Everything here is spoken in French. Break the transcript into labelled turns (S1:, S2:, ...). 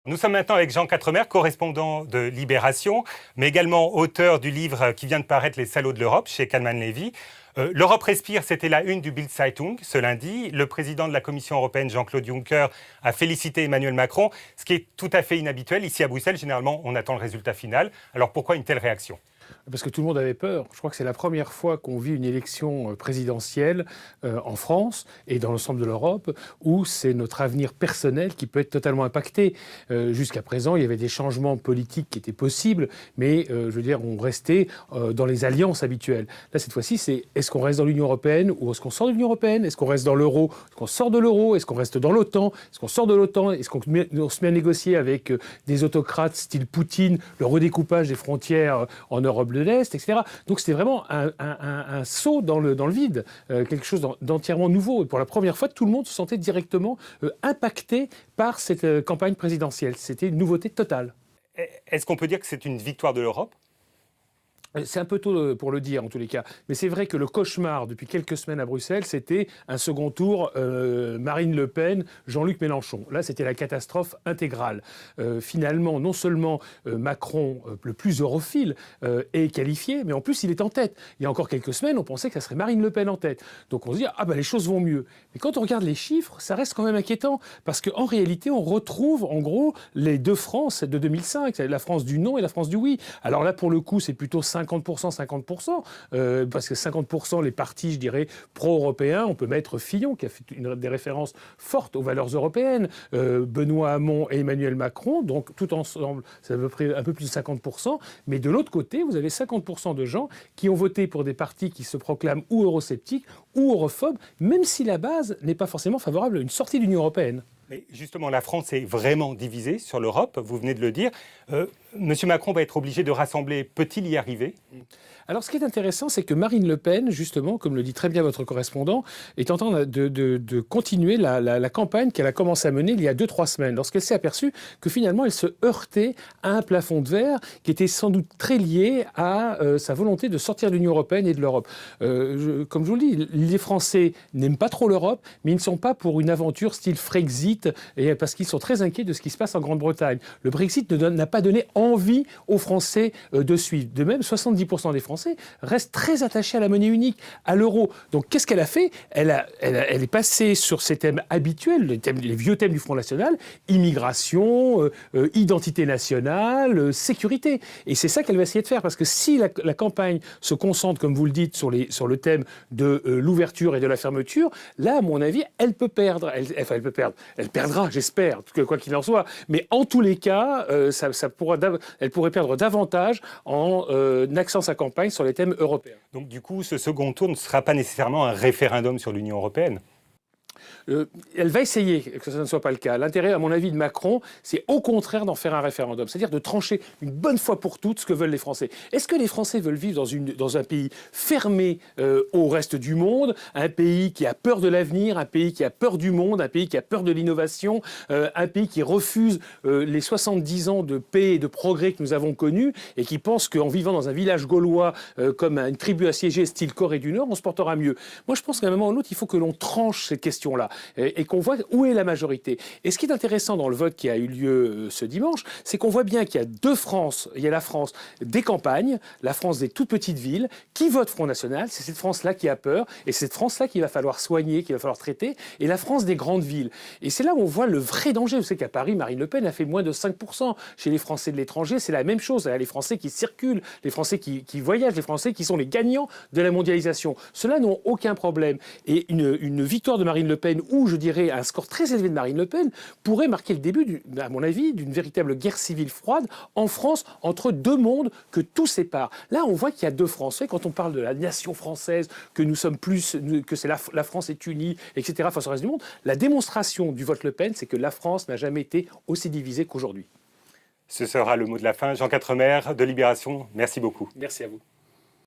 S1: Nous sommes maintenant avec Jean Quatremer, correspondant de Libération, mais également auteur du livre qui vient de paraître Les salauds de l'Europe chez Kalman Levy. L'Europe respire, c'était la une du Bild Zeitung ce lundi. Le président de la Commission européenne, Jean-Claude Juncker, a félicité Emmanuel Macron, ce qui est tout à fait inhabituel. Ici à Bruxelles, généralement, on attend le résultat final. Alors pourquoi une telle réaction ?
S2: Parce que tout le monde avait peur. Je crois que c'est la première fois qu'on vit une élection présidentielle en France et dans l'ensemble de l'Europe où c'est notre avenir personnel qui peut être totalement impacté. Jusqu'à présent, il y avait des changements politiques qui étaient possibles, mais je veux dire, on restait dans les alliances habituelles. Là, cette fois-ci, c'est est-ce qu'on reste dans l'Union européenne ou est-ce qu'on sort de l'Union européenne ? Est-ce qu'on reste dans l'euro ? Est-ce qu'on sort de l'euro ? Est-ce qu'on reste dans l'OTAN ? Est-ce qu'on sort de l'OTAN ? Est-ce qu'on se met à négocier avec des autocrates style Poutine, le redécoupage des frontières en Europe de l'Est, etc. Donc c'était vraiment un saut dans le vide, quelque chose d'entièrement nouveau. Et pour la première fois, tout le monde se sentait directement impacté par cette campagne présidentielle. C'était une nouveauté totale.
S1: Est-ce qu'on peut dire que c'est une victoire de l'Europe ?
S2: C'est un peu tôt pour le dire en tous les cas, mais c'est vrai que le cauchemar depuis quelques semaines à Bruxelles, c'était un second tour Marine Le Pen, Jean-Luc Mélenchon. Là, c'était la catastrophe intégrale. Finalement, non seulement Macron, le plus europhile, est qualifié, mais en plus il est en tête. Il y a encore quelques semaines, on pensait que ça serait Marine Le Pen en tête. Donc on se dit les choses vont mieux. Mais quand on regarde les chiffres, ça reste quand même inquiétant parce qu'en réalité, on retrouve en gros les deux France de 2005, la France du non et la France du oui. Alors là, pour le coup, c'est plutôt 50%, parce que 50% les partis, je dirais, pro-européens, on peut mettre Fillon, qui a fait des références fortes aux valeurs européennes, Benoît Hamon et Emmanuel Macron, donc tout ensemble, c'est à peu près un peu plus de 50%, mais de l'autre côté, vous avez 50% de gens qui ont voté pour des partis qui se proclament ou eurosceptiques ou europhobes, même si la base n'est pas forcément favorable à une sortie de l'Union européenne.
S1: Mais justement, la France est vraiment divisée sur l'Europe, vous venez de le dire. Monsieur Macron va être obligé de rassembler. Peut-il y arriver ?
S2: Alors, ce qui est intéressant, c'est que Marine Le Pen, justement, comme le dit très bien votre correspondant, est en train de continuer la campagne qu'elle a commencé à mener il y a 2-3 semaines, lorsqu'elle s'est aperçue que finalement, elle se heurtait à un plafond de verre qui était sans doute très lié à sa volonté de sortir de l'Union européenne et de l'Europe. Comme je vous le dis, les Français n'aiment pas trop l'Europe, mais ils ne sont pas pour une aventure style Frexit, parce qu'ils sont très inquiets de ce qui se passe en Grande-Bretagne. Le Brexit n'a pas donné envie aux Français de suivre. De même, 70% des Français restent très attachés à la monnaie unique, à l'euro. Donc, qu'est-ce qu'elle a fait ? Elle est passée sur ces thèmes habituels, les vieux thèmes du Front National, immigration, identité nationale, sécurité. Et c'est ça qu'elle va essayer de faire, parce que si la campagne se concentre, comme vous le dites, sur le thème de l'ouverture et de la fermeture, là, à mon avis, elle peut perdre. Elle perdra, j'espère, quoi qu'il en soit. Mais en tous les cas, elle pourrait perdre davantage en axant sa campagne sur les thèmes européens.
S1: Donc du coup, ce second tour ne sera pas nécessairement un référendum sur l'Union européenne ?
S2: Elle va essayer que ça ne soit pas le cas. L'intérêt, à mon avis, de Macron, c'est au contraire d'en faire un référendum. C'est-à-dire de trancher une bonne fois pour toutes ce que veulent les Français. Est-ce que les Français veulent vivre dans un pays fermé au reste du monde, un pays qui a peur de l'avenir, un pays qui a peur du monde, un pays qui a peur de l'innovation, un pays qui refuse les 70 ans de paix et de progrès que nous avons connus et qui pense qu'en vivant dans un village gaulois comme une tribu assiégée style Corée du Nord, on se portera mieux. Moi, je pense qu'à un moment ou l'autre, il faut que l'on tranche ces questions-là et qu'on voit où est la majorité. Et ce qui est intéressant dans le vote qui a eu lieu ce dimanche, c'est qu'on voit bien qu'il y a deux France. Il y a la France des campagnes, la France des toutes petites villes, qui vote Front National. C'est cette France-là qui a peur, et c'est cette France-là qu'il va falloir soigner, qu'il va falloir traiter, et la France des grandes villes. Et c'est là où on voit le vrai danger. Vous savez qu'à Paris, Marine Le Pen a fait moins de 5%. Chez les Français de l'étranger, c'est la même chose. Les Français qui circulent, les Français qui voyagent, les Français qui sont les gagnants de la mondialisation. Ceux-là n'ont aucun problème. Et une victoire de Marine Le Pen, ou je dirais un score très élevé de Marine Le Pen, pourrait marquer le début, à mon avis, d'une véritable guerre civile froide en France, entre deux mondes que tout sépare. Là, on voit qu'il y a deux France. Quand on parle de la nation française, que nous sommes plus, que c'est la France est unie, etc., face au reste du monde, la démonstration du vote Le Pen, c'est que la France n'a jamais été aussi divisée qu'aujourd'hui.
S1: Ce sera le mot de la fin. Jean Quatremer de Libération, merci beaucoup.
S2: Merci à vous.